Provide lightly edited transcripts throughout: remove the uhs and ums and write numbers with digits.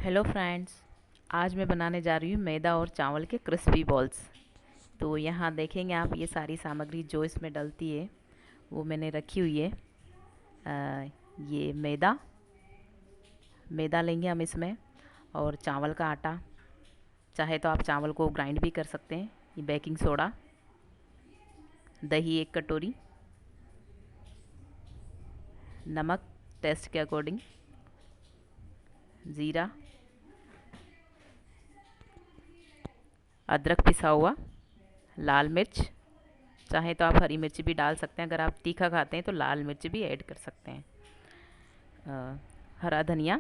Hello friends. आज मैं बनाने जा रही हूँ मैदा और चावल के क्रिस्पी बॉल्स। तो यहाँ देखेंगे आप ये सारी सामग्री जो इसमें डलती है वो मैंने रखी हुई है। ये मैदा मैदा लेंगे हम इसमें, और चावल का आटा। चाहे तो आप चावल को ग्राइंड भी कर सकते हैं। ये बेकिंग सोडा, दही 1 कटोरी, नमक टेस्ट के अकॉर्डिंग, ज़ीरा, अदरक पिसा हुआ, लाल मिर्च। चाहे तो आप हरी मिर्च भी डाल सकते हैं, अगर आप तीखा खाते हैं तो लाल मिर्च भी ऐड कर सकते हैं। हरा धनिया।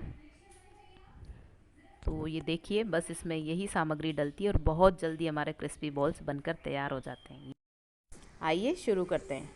तो ये देखिए, बस इसमें यही सामग्री डलती है और बहुत जल्दी हमारे क्रिस्पी बॉल्स बनकर तैयार हो जाते हैं। आइए शुरू करते हैं।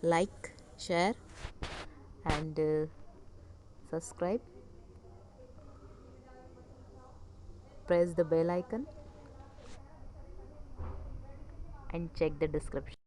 like, share and subscribe. Press the bell icon and check the description.